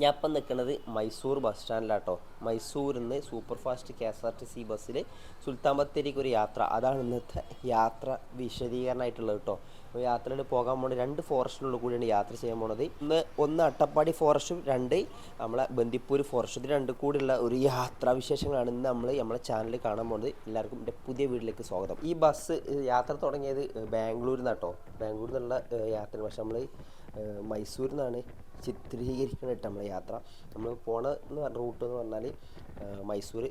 ഞാൻ ഇപ്പം നിൽക്കുന്നത് മൈസൂർ ബസ് സ്റ്റാൻഡിലാട്ടോ. മൈസൂരിൽ നിന്ന് സൂപ്പർ ഫാസ്റ്റ് KSRTC ബസ്സിൽ സുൽത്താൻ ബത്തേരിക്ക് ഒരു യാത്ര. അതാണ് ഇന്നത്തെ യാത്ര വിശദീകരണമായിട്ടുള്ളത് കേട്ടോ. അപ്പോൾ യാത്രയിൽ പോകാൻ പോകുന്നത് 2 ഫോറസ്റ്റിനുള്ളിൽ കൂടിയാണ് യാത്ര ചെയ്യാൻ പോണത്. ഒന്ന് അട്ടപ്പാടി ഫോറസ്റ്റും 2 നമ്മളെ ബന്ദിപ്പൂർ ഫോറസ്റ്റും. ഇത് 2 കൂടിയുള്ള ഒരു യാത്രാവിശേഷങ്ങളാണ് ഇന്ന് നമ്മളെ ചാനലിൽ കാണാൻ പോകുന്നത്. എല്ലാവർക്കും എൻ്റെ പുതിയ വീട്ടിലേക്ക് സ്വാഗതം. ഈ ബസ് യാത്ര തുടങ്ങിയത് ബാംഗ്ലൂരിൽ നിന്നാട്ടോ. ബാംഗ്ലൂരിൽ നിന്നുള്ള യാത്ര. പക്ഷെ നമ്മൾ മൈസൂരിൽ നിന്നാണ് ചിത്രീകരിക്കണിട്ട് നമ്മളെ യാത്ര. നമ്മൾ പോണ റൂട്ട് എന്ന് പറഞ്ഞാൽ മൈസൂർ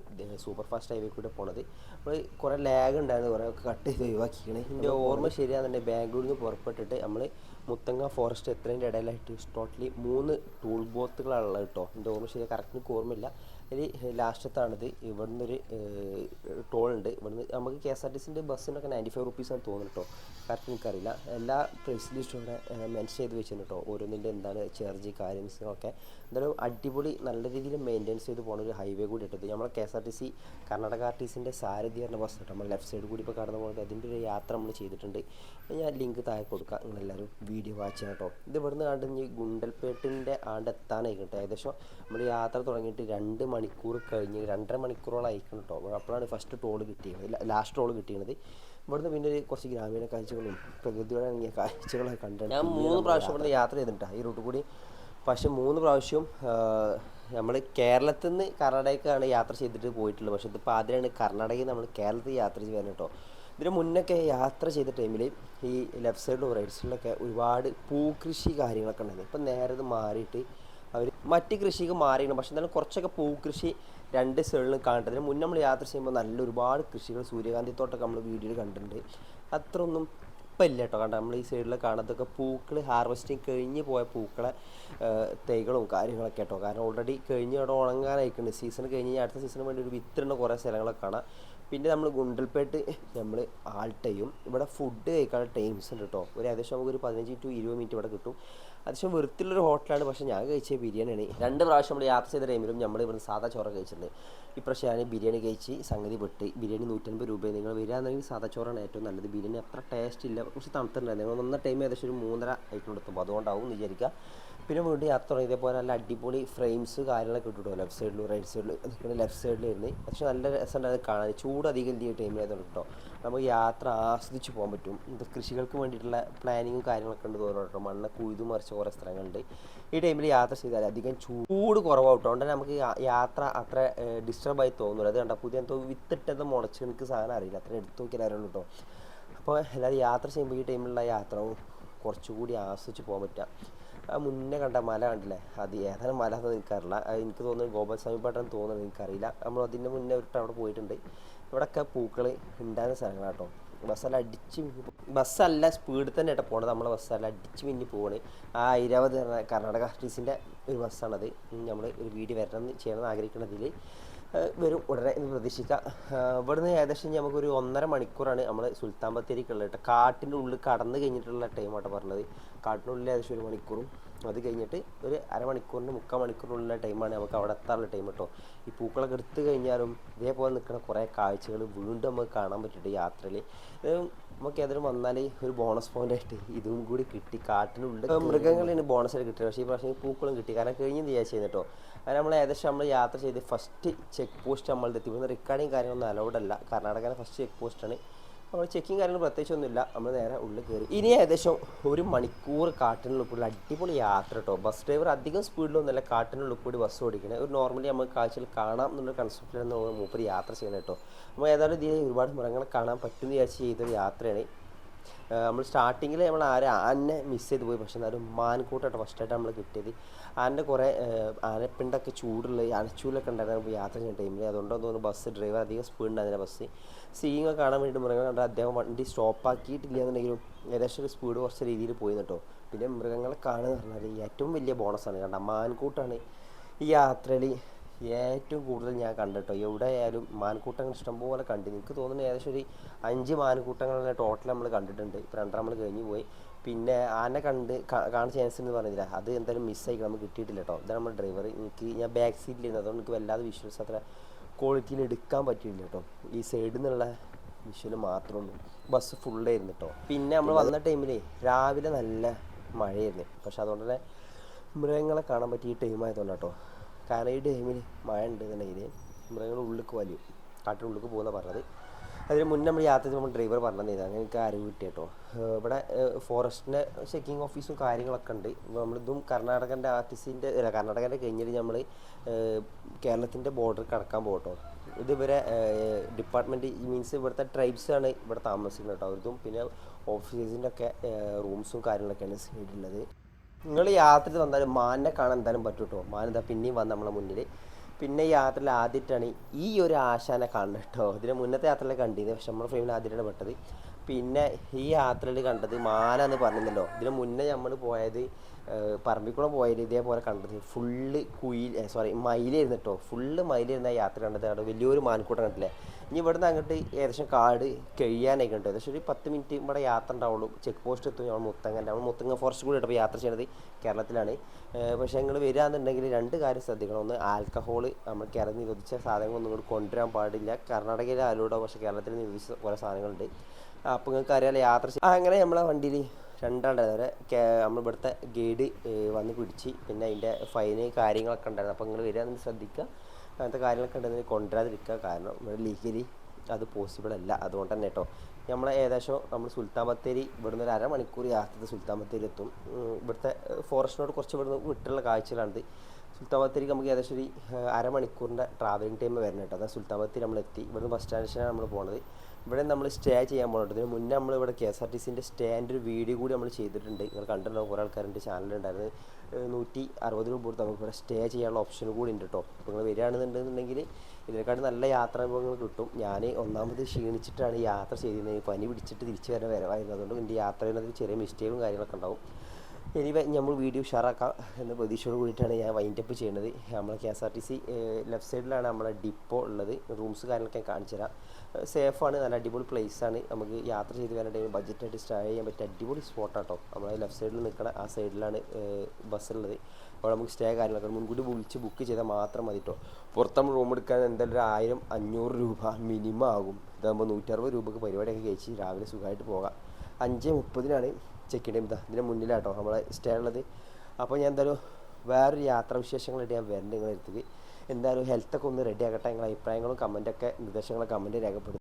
സൂപ്പർ ഫാസ്റ്റ് ഹൈവേ കൂടെ പോണത്. നമ്മൾ കുറേ ലാഗ് ഉണ്ടായിരുന്നു, കുറേ ഒക്കെ കട്ട് ചെയ്ത് ഒഴിവാക്കിയാണ്. എൻ്റെ ഓർമ്മ ശരിയാണെന്നുണ്ടെങ്കിൽ ബാംഗ്ലൂരിൽ നിന്ന് പുറപ്പെട്ടിട്ട് നമ്മൾ മുത്തങ്ങ ഫോറസ്റ്റ് എത്രേൻ്റെ ഇടയിലായിട്ട് ടോട്ടലി 3 ടൂൾ ബോത്തുകളാണുള്ളത് കേട്ടോ. എൻ്റെ ഓർമ്മ ശരിയാ, കറക്റ്റ് എനിക്ക് ഓർമ്മയില്ല. ഇതിൽ ലാസ്റ്റത്താണിത്. ഇവിടുന്ന് ഒരു ടോൾ ഉണ്ട്. ഇവിടുന്ന് നമുക്ക് KSRTCൻ്റെ ബസ്സിനൊക്കെ 95 റുപ്പീസാണ് തോന്നുന്നു കേട്ടോ. കറക്റ്റ് എനിക്കറിയില്ല. എല്ലാ പ്രൈസ് ലിസ്റ്റും ഇവിടെ മെൻഷൻ ചെയ്ത് വെച്ചിട്ടുണ്ട് കേട്ടോ. ഓരോന്നിൻ്റെ എന്താണ് ചാർജ് കാര്യങ്ങളൊക്കെ. എന്തായാലും അടിപൊളി നല്ല രീതിയിൽ മെയിൻറ്റെയിൻസ് ചെയ്ത് പോകുന്ന ഒരു ഹൈവേ കൂടി ഇട്ടത്. നമ്മളെ KSRTC കർണാടക RTCൻ്റെ സാരഥി പറഞ്ഞ ബസ് കേട്ടോ. നമ്മൾ ലെഫ്റ്റ് സൈഡ് കൂടി ഇപ്പോൾ കടന്നു പോകുന്നത് അതിൻ്റെ ഒരു യാത്ര നമ്മൾ ചെയ്തിട്ടുണ്ട്. ഞാൻ ലിങ്ക് താഴെ കൊടുക്കാം, നിങ്ങളെല്ലാവരും വീഡിയോ വാച്ച് ചെയ്യണം കേട്ടോ. ഇത് ഇവിടുന്ന് കണ്ടിഞ്ഞ് ഗുണ്ടൽപേട്ടിൻ്റെ ആണ്ടെത്താനായി കേട്ടോ. ഏകദേശം നമ്മൾ യാത്ര തുടങ്ങിയിട്ട് 2 മണിക്കൂർ കഴിഞ്ഞ് 2.5 മണിക്കൂറോളം അയക്കണം കേട്ടോ. അപ്പോഴാണ് ഫസ്റ്റ് ടോൾ കിട്ടിയത്, ലാസ്റ്റ് ടോൾ കിട്ടിയത്. ഇവിടുന്ന് പിന്നെ ഒരു കുറച്ച് ഗ്രാമീണ കാഴ്ചകളും പ്രകൃതിയോടെ ഇറങ്ങിയ കാഴ്ചകളൊക്കെ കണ്ടിട്ടുണ്ട്. ഞാൻ 3 പ്രാവശ്യം ഇവിടുന്ന് യാത്ര ചെയ്തിട്ടാണ് ഈ റൂട്ട് കൂടി. പക്ഷേ 3 പ്രാവശ്യവും നമ്മൾ കേരളത്തിൽ നിന്ന് കർണാടകയ്ക്കാണ് യാത്ര ചെയ്തിട്ട് പോയിട്ടുള്ളത്. പക്ഷേ ഇതിപ്പോൾ ആദ്യമാണ് കർണാടകയിൽ നമ്മൾ കേരളത്തിൽ യാത്ര ചെയ്യാൻ കേട്ടോ. ഇതിന് മുന്നൊക്കെ യാത്ര ചെയ്ത ടൈമിൽ ഈ ലെഫ്റ്റ് സൈഡിലും റൈറ്റ് സൈഡിലൊക്കെ ഒരുപാട് പൂക്കൃഷി കാര്യങ്ങളൊക്കെ ഉണ്ടായിരുന്നു. ഇപ്പം നേരെ ഇത് മാറിയിട്ട് അവർ മറ്റ് കൃഷിക്ക് മാറിയിരുന്നു. പക്ഷെ എന്നാലും കുറച്ചൊക്കെ പൂക്കൃഷി 2 സൈഡിലും കാണട്ടെ. അതിന് മുന്നേ നമ്മൾ യാത്ര ചെയ്യുമ്പോൾ നല്ല ഒരുപാട് കൃഷികൾ സൂര്യകാന്തി തോട്ടമൊക്കെ നമ്മൾ വീഡിയോയിൽ കണ്ടിട്ടുണ്ട്. അത്ര ഒന്നും ഇപ്പം ഇല്ല കേട്ടോ. കണ്ട നമ്മൾ ഈ സൈഡിൽ കാണാത്തൊക്കെ പൂക്കൾ ഹാർവെസ്റ്റിങ് കഴിഞ്ഞ് പോയ പൂക്കളെ തൈകളും കാര്യങ്ങളൊക്കെ കേട്ടോ. കാരണം ഓൾറെഡി കഴിഞ്ഞ് അവിടെ ഉണങ്ങാനായിട്ടുണ്ട്. സീസൺ കഴിഞ്ഞ് അടുത്ത സീസണിന് വേണ്ടി ഒരു വിത്തിടുന്ന കുറേ സ്ഥലങ്ങളൊക്കെ കാണാം. പിന്നെ നമ്മൾ ഗുണ്ടൽപേട്ട് നമ്മൾ ആൾട്ടയും ഇവിടെ ഫുഡ് കഴിക്കാനുള്ള ടൈംസ് ഉണ്ട് കേട്ടോ. ഏകദേശം നമുക്കൊരു 15 to 20 മിനിറ്റ് ഇവിടെ കിട്ടും. അത്യാവശ്യം വൃത്തിയുള്ളൊരു ഹോട്ടലാണ്. പക്ഷേ ഞാൻ കഴിച്ച ബിരിയാണിയാണ്. 2 പ്രാവശ്യം നമ്മൾ യാത്ര ചെയ്ത ടൈമിലും നമ്മൾ ഇവിടുന്ന് സാധാ ചോറ് കഴിച്ചിട്ടുണ്ട്. ഇപ്രാവശ്യം ഞാൻ ബിരിയാണി കഴിച്ച് സംഗതി പെട്ട്. ബിരിയാണി 150 രൂപ. നിങ്ങൾ വരികയാണെങ്കിൽ സാധാ ചോറാണ് ഏറ്റവും നല്ലത്. ബിരിയാണി അത്ര ടേസ്റ്റ് ഇല്ല, കുറച്ച് തണുത്തിട്ടുണ്ടായിരുന്നു. നിങ്ങൾ വന്ന ടൈം ഏകദേശം ഒരു 3:30 ആയിട്ടുണ്ട് എത്തുമ്പോൾ, അതുകൊണ്ടാവും എന്ന് വിചാരിക്കുക. പിന്നെ വീണ്ടും യാത്ര ഇതേപോലെ നല്ല അടിപൊളി ഫ്രെയിംസ് കാര്യങ്ങളൊക്കെ കിട്ടും. ലെഫ്റ്റ് സൈഡിലും റൈറ്റ് സൈഡിൽ നിൽക്കുന്ന ലെഫ്റ്റ് സൈഡിലിരുന്ന് പക്ഷേ നല്ല രസമുണ്ടായത് കാണാൻ. ചൂട് അധികം ഇല്ല ടൈമിലായതുകൊണ്ട് കേട്ടോ. നമുക്ക് യാത്ര ആസ്വദിച്ച് പോകാൻ പറ്റും. ഇത് കൃഷികൾക്ക് വേണ്ടിയിട്ടുള്ള പ്ലാനിങ്ങും കാര്യങ്ങളൊക്കെ ഉണ്ട് തോന്നുന്നു കേട്ടോ. മണ്ണ് കുയ്തു മറിച്ച് കുറേ സ്ഥലങ്ങളുണ്ട്. ഈ ടൈമിൽ യാത്ര ചെയ്താൽ അധികം ചൂട് കുറവാകും കേട്ടോ. അതുകൊണ്ട് നമുക്ക് യാത്ര അത്ര ഡിസ്റ്റർബായി തോന്നില്ല. അത് കണ്ടാൽ പുതിയ എന്തോ വിത്തിട്ടത് മുളച്ച് എനിക്ക് സാധനം അറിയില്ല, അത്ര എടുത്തു നോക്കിയാൽ അറിയുള്ളൂ കേട്ടോ. അപ്പോൾ എല്ലാവരും യാത്ര ചെയ്യുമ്പോൾ ഈ ടൈമിലുള്ള യാത്രവും കുറച്ചുകൂടി ആസ്വദിച്ച് പോകാൻ പറ്റുക. മുന്നേ കണ്ട മല കണ്ടില്ലേ, അത് ഏതാണ് മല എന്ന് എനിക്കറിയില്ല. എനിക്ക് തോന്നുന്നത് ഗോപാലസ്വാമി പാട്ടാന്ന് തോന്നുന്നത്, എനിക്കറിയില്ല. നമ്മൾ അതിൻ്റെ മുന്നേ ഒരു അവിടെ പോയിട്ടുണ്ട്. ഇവിടെയൊക്കെ പൂക്കൾ ഉണ്ടാകുന്ന സ്ഥലങ്ങളാണ് കേട്ടോ. ബസ്സെല്ലാം അടിച്ച് ബസ്സല്ല സ്പീഡിൽ തന്നെ കേട്ടോ പോണത്. നമ്മളെ ബസ്സെല്ലാം അടിച്ച് മിന്നി പോവാണ്. ആ ഐരാവത് കർണാടക RTCൻ്റെ ഒരു ബസ്സാണത്. നമ്മൾ ഒരു വീഡിയോ വരണം ചെയ്യണമെന്ന് ആഗ്രഹിക്കുന്നതിൽ വരും ഉടനെ എന്ന് പ്രതീക്ഷിക്കാം. ഇവിടുന്ന് ഏകദേശം നമുക്കൊരു 1.5 മണിക്കൂറാണ് നമ്മൾ സുൽത്താൻ ബത്തേരിക്കുള്ളത് കേട്ടോ. കാട്ടിൻ്റെ ഉള്ളിൽ കടന്ന് കഴിഞ്ഞിട്ടുള്ള ടൈമാട്ടോ പറഞ്ഞത്. കാട്ടിനുള്ളിൽ ഏകദേശം 1 മണിക്കൂറും അത് കഴിഞ്ഞിട്ട് ഒരു അരമണിക്കൂറിന് 3/4 മണിക്കൂറിനുള്ള ടൈമാണ് നമുക്ക് അവിടെ എത്താനുള്ള ടൈം കേട്ടോ. ഈ പൂക്കളൊക്കെ എടുത്തു കഴിഞ്ഞാലും ഇതേപോലെ നിൽക്കുന്ന കുറേ കാഴ്ചകൾ വീണ്ടും നമുക്ക് കാണാൻ പറ്റിയിട്ട് യാത്രയിൽ. നമുക്ക് ഏതായാലും വന്നാൽ ഒരു ബോണസ് പോയിന്റ് ആയിട്ട് ഇതും കൂടി കിട്ടി. കാട്ടിനുള്ളിൽ മൃഗങ്ങളിന് ബോണസായിട്ട് കിട്ടിയത്. പക്ഷേ ഈ പ്രാവശ്യം പൂക്കളും കിട്ടി. കാരണം കഴിഞ്ഞ് വിചാരിച്ചു കേട്ടോ. കാരണം നമ്മൾ ഏകദേശം നമ്മൾ യാത്ര ചെയ്ത് ഫസ്റ്റ് ചെക്ക് പോസ്റ്റ് നമ്മളുടെ എത്തി. ഇവിടുന്ന് റെക്കോർഡിങ് കാര്യങ്ങളൊന്നും അലൗഡ് അല്ല. കർണാടകയിലെ ഫസ്റ്റ് ചെക്ക് പോസ്റ്റാണ്. നമ്മൾ ചെക്കിങ് കാര്യങ്ങൾ പ്രത്യേകിച്ചൊന്നുമില്ല. നമ്മൾ നേരെ ഉള്ളിൽ കയറി. ഇനി ഏകദേശം 1 മണിക്കൂർ കാട്ടിനുള്ളിൽ കൂടി അടിപൊളി യാത്ര കേട്ടോ. ബസ് ഡ്രൈവർ അധികം സ്പീഡിലൊന്നുമല്ല കാട്ടിനുള്ളിൽ കൂടി ബസ് ഓടിക്കണേ. ഒരു നോർമലി നമുക്ക് കാഴ്ചയിൽ കാണാം എന്നുള്ള കൺസെപ്റ്റിലാണ് മൂപ്പര് യാത്ര ചെയ്യുന്നത് കേട്ടോ. നമ്മൾ ഏതായാലും ഇതിൽ ഒരുപാട് മൃഗങ്ങളെ കാണാൻ പറ്റുമെന്ന് വിചാരിച്ച് ചെയ്തൊരു യാത്രയാണ്. നമ്മൾ സ്റ്റാർട്ടിങ്ങിൽ നമ്മൾ ആനെ മിസ് ചെയ്ത് പോയി. പക്ഷേ എന്നാലും മാൻകൂട്ടായിട്ട് ഫസ്റ്റായിട്ട് നമ്മൾ കിട്ടിയത്. ആൻ്റെ കുറേ ആനപ്പിണ്ടൊക്കെ ചൂടുള്ള അനച്ചൂലൊക്കെ ഉണ്ടായിരുന്നു യാത്ര ചെയ്യുന്ന ടൈമിൽ. അതുകൊണ്ടാണ് തോന്നുന്നു ബസ് ഡ്രൈവർ അധികം സ്പീഡുണ്ടായിരുന്നില്ല. ബസ് സീയിങ് കാണാൻ വേണ്ടിയിട്ട് മൃഗങ്ങൾ കണ്ടാൽ അദ്ദേഹം വണ്ടി സ്റ്റോപ്പാക്കിയിട്ടില്ല എന്നുണ്ടെങ്കിലും ഏകദേശം ഒരു സ്പീഡ് കുറച്ച് രീതിയിൽ പോയി കേട്ടോ. പിന്നെ മൃഗങ്ങളെ കാണുക എന്ന് പറഞ്ഞാൽ ഏറ്റവും വലിയ ബോണസാണ്. കണ്ട മാൻകൂട്ടാണ് ഈ യാത്രയിൽ ഏറ്റവും കൂടുതൽ ഞാൻ കണ്ടിട്ടോ. എവിടെ ആയാലും മാൻകൂട്ടങ്ങൾ ഇഷ്ടംപോലെ കണ്ടു. എനിക്ക് തോന്നുന്നു ഏകദേശം ഒരു 5 മാൻകൂട്ടങ്ങളെ ടോട്ടൽ നമ്മൾ കണ്ടിട്ടുണ്ട്. ഇപ്പോൾ 2 നമ്മൾ കഴിഞ്ഞ് പോയി. പിന്നെ ആനെ കാണാൻ ചാൻസ് എന്ന് പറഞ്ഞില്ല, അത് എന്തായാലും മിസ്സായി നമുക്ക് കിട്ടിയിട്ടില്ല കേട്ടോ. ഇതാണ് നമ്മുടെ ഡ്രൈവർ. ഞാൻ ബാക്ക് സീറ്റിലിരുന്നു, അതുകൊണ്ട് എനിക്ക് വല്ലാതെ വിഷ്വൽസ് അത്ര ക്വാളിറ്റിയിൽ എടുക്കാൻ പറ്റിയില്ല കേട്ടോ. ഈ സൈഡിൽ നിന്നുള്ള വിഷ്വൽ മാത്രമേ ഉള്ളൂ. ബസ് ഫുള്ളായിരുന്നു കേട്ടോ. പിന്നെ നമ്മൾ വന്ന ടൈമിൽ രാവിലെ നല്ല മഴയായിരുന്നു. പക്ഷെ അതുകൊണ്ട് തന്നെ മൃഗങ്ങളെ കാണാൻ പറ്റിയ ടൈം ആയതുകൊണ്ട് കേട്ടോ. കാരണം ഈ ടൈമിൽ മഴ ഉണ്ടെന്നുണ്ടെങ്കിൽ മൃഗങ്ങൾ ഉള്ളിലേക്ക് വലിയും, കാട്ടിനുള്ളിലേക്ക് പോകുന്ന പറഞ്ഞത്. അതിന് മുന്നേ നമ്മൾ യാത്ര ചെയ്യുമ്പോൾ ഡ്രൈവർ പറഞ്ഞത് അങ്ങനെ എനിക്ക് അറിവ് കിട്ടി കേട്ടോ. ഇവിടെ ഫോറസ്റ്റിൻ്റെ ചെക്കിങ് ഓഫീസും കാര്യങ്ങളൊക്കെ ഉണ്ട്. നമ്മളിതും കർണാടകൻ്റെ ആർട്ടിസിൻ്റെ അല്ല, കർണാടകൻ്റെ കഴിഞ്ഞിട്ട് നമ്മൾ കേരളത്തിൻ്റെ ബോർഡർ കടക്കാൻ പോകട്ടോ. ഇത് ഇവരെ ഡിപ്പാർട്ട്മെൻറ്റ് മീൻസ് ഇവിടുത്തെ ട്രൈബ്സാണ് ഇവിടെ താമസിക്കുന്നത് കേട്ടോ. അവരിതും പിന്നെ ഓഫീസിൻ്റെ ഒക്കെ റൂംസും കാര്യങ്ങളൊക്കെയാണ് സൈഡിലുള്ളത്. നിങ്ങൾ യാത്രയിൽ വന്നാലും മാനിനെ കാണാൻ എന്തായാലും പറ്റും കേട്ടോ. മാൻ എന്താ പിന്നെയും വന്ന് നമ്മളെ മുന്നിൽ. പിന്നെ ഈ യാത്രയിൽ ആദ്യമായിട്ടാണ് ഈ ഒരു ആശാനെ കാണുന്നത് കേട്ടോ. ഇതിന് മുന്നത്തെ യാത്രയിൽ കണ്ടിരുന്നു, പക്ഷെ നമ്മുടെ ഫ്രെയിമിൽ ആദ്യമായിട്ടാണ് പെട്ടത്. പിന്നെ ഈ യാത്രയിൽ കണ്ടത് മാനാന്ന് പറഞ്ഞിരുന്നല്ലോ. ഇതിന് മുന്നേ നമ്മൾ പോയത് പറമ്പിൽ കൂടെ പോയത് ഇതേപോലെ കണ്ടത് ഫുള്ള് മയിലായിരുന്നു കേട്ടോ. ഫുള്ള് മയിലായിരുന്നു ആ യാത്ര കണ്ടത്. അവിടെ വലിയൊരു മാൻകൂട്ടം കണ്ടില്ലേ. ഇനി ഇവിടുന്ന് അങ്ങോട്ട് ഏകദേശം കാട് കഴിയാനായി കണ്ടു. ഏകദേശം ഒരു 10 മിനിറ്റ് ഇവിടെ യാത്ര ഉണ്ടാവുള്ളൂ. ചെക്ക് പോസ്റ്റ് എത്തും. നമ്മൾ മുത്തങ്ങ ഫോറസ്റ്റ് കൂടി ഇപ്പോൾ യാത്ര ചെയ്യുന്നത് കേരളത്തിലാണ്. പക്ഷേ നിങ്ങൾ വരികയാണെന്നുണ്ടെങ്കിൽ 2 കാര്യം ശ്രദ്ധിക്കണം. ഒന്ന്, ആൽക്കഹോൾ നമ്മൾ കേരളത്തിൽ നിരോധിച്ച സാധനങ്ങളൊന്നും ഇങ്ങോട്ട് കൊണ്ടുവരാൻ പാടില്ല. കർണാടകയിൽ ആലോടോ, പക്ഷേ കേരളത്തിൽ നിരോധിച്ച കുറേ സാധനങ്ങളുണ്ട്. അപ്പോൾ നിങ്ങൾക്ക് അറിയാമല്ലോ യാത്ര അങ്ങനെ നമ്മളെ വണ്ടിയിൽ 2 വരെ നമ്മൾ ഇവിടുത്തെ ഗൈഡ് വന്ന് പിടിച്ച് പിന്നെ അതിൻ്റെ ഫൈന് കാര്യങ്ങളൊക്കെ ഉണ്ടായിരുന്നു. അപ്പോൾ നിങ്ങൾ വരികയാണെന്ന് ശ്രദ്ധിക്കുക. അങ്ങനത്തെ കാര്യങ്ങളൊക്കെ ഉണ്ടെങ്കിൽ കൊണ്ടുവരാതിരിക്കുക. കാരണം ഇവിടെ ലീഗലി അത് പോസിബിൾ അല്ല. അതുകൊണ്ട് തന്നെ കേട്ടോ നമ്മൾ ഏകദേശം നമ്മൾ സുൽത്താൻ ബത്തേരി ഇവിടുന്ന് ഒരു അരമണിക്കൂർ യാത്ര സുൽത്താൻ ബത്തേരി എത്തും. ഇവിടുത്തെ ഫോറസ്റ്റിനോട് കുറച്ച് ഇവിടുന്ന് വിട്ടുള്ള കാഴ്ചകളാണിത്. സുൽത്താൻ ബത്തേരിക്ക് നമുക്ക് ഏകദേശം ഒരു അരമണിക്കൂറിൻ്റെ ട്രാവലിംഗ് ടൈം വരുന്നത് കേട്ടോ. അതായത് സുൽത്താൻ ബത്തേരി നമ്മളെത്തി. ഇവിടുന്ന് ബസ് സ്റ്റാൻഡിലാണ് നമ്മൾ പോകുന്നത്. ഇവിടെ നമ്മൾ സ്റ്റേ ചെയ്യാൻ പോകുന്നുണ്ട്. ഇതിന് മുന്നേ നമ്മൾ ഇവിടെ KSRTCൻ്റെ സ്റ്റേൻ്റെ ഒരു വീഡിയോ കൂടി നമ്മൾ ചെയ്തിട്ടുണ്ട്. നിങ്ങൾ കണ്ടിട്ടുണ്ടാവും, കുറേ ആൾക്കാരുടെ ചാനലുണ്ടായിരുന്നു. 160 രൂപ കൊടുത്ത് നമുക്ക് ഇവിടെ സ്റ്റേ ചെയ്യാനുള്ള ഓപ്ഷൻ കൂടി ഉണ്ട് കേട്ടോ. അപ്പോൾ നിങ്ങൾ വരികയാണെന്നുണ്ടെന്നുണ്ടെങ്കിൽ ഇതിനെക്കാട്ടും നല്ല യാത്രാനുഭവങ്ങൾ കിട്ടും. ഞാൻ ഒന്നാമത് ക്ഷീണിച്ചിട്ടാണ് യാത്ര ചെയ്തിരുന്നത്. പനി പിടിച്ചിട്ട് തിരിച്ച് വരവായിരുന്നു. അതുകൊണ്ട് എൻ്റെ യാത്ര ചെയ്യുന്നതിൽ ചെറിയ മിസ്റ്റേക്കും കാര്യങ്ങളൊക്കെ ഉണ്ടാവും. ഇനി നമ്മൾ വീഡിയോ ഉഷാറാക്കാം എന്ന പ്രതീക്ഷയോട് കൂടിയിട്ടാണ് ഞാൻ വൈൻഡപ്പ് ചെയ്യുന്നത്. നമ്മളെ KSRTC ലെഫ്റ്റ് സൈഡിലാണ് നമ്മളെ ഡിപ്പോ ഉള്ളത്. റൂംസ് കാര്യങ്ങളൊക്കെ ഞാൻ കാണിച്ചു തരാം. സേഫാണ്, നല്ല അടിപൊളി പ്ലേസാണ്. നമുക്ക് യാത്ര ചെയ്ത് വരാൻ ടൈം ബഡ്ജറ്റായിട്ട് സ്റ്റേ ചെയ്യാൻ പറ്റിയ അടിപൊളി സ്പോട്ടാട്ടോ. നമ്മളെ ലെഫ്റ്റ് സൈഡിൽ നിൽക്കുന്ന ആ സൈഡിലാണ് ബസ്സുള്ളത്. അപ്പോൾ നമുക്ക് സ്റ്റേ കാര്യങ്ങളൊക്കെ മുൻകൂട്ടി ബുക്ക് ചെയ്താൽ മാത്രം മതി കേട്ടോ. പുറത്ത് നമ്മൾ റൂം എടുക്കാൻ എന്തായാലും 1000-500 രൂപ മിനിമം ആകും. ഇതാകുമ്പോൾ 160 രൂപയ്ക്ക് പരിപാടിയൊക്കെ കഴിച്ച് രാവിലെ സുഖമായിട്ട് പോകാം. 5:30 ചെക്ക് ടൈം. ഇതിന് മുന്നിലാട്ടോ നമ്മളെ സ്റ്റേ ഉള്ളത്. അപ്പോൾ ഞാൻ എന്തായാലും വേറൊരു യാത്രാവിശേഷങ്ങളായിട്ട് ഞാൻ വരേണ്ട നിങ്ങളുടെ അടുത്തേക്ക്. എന്തായാലും ഹെൽത്തൊക്കെ ഒന്ന് റെഡി ആക്കട്ടെ. നിങ്ങളുടെ അഭിപ്രായങ്ങളും കമൻറ്റൊക്കെ നിർദ്ദേശങ്ങളും കമൻറ്റ് രേഖപ്പെടുത്തും.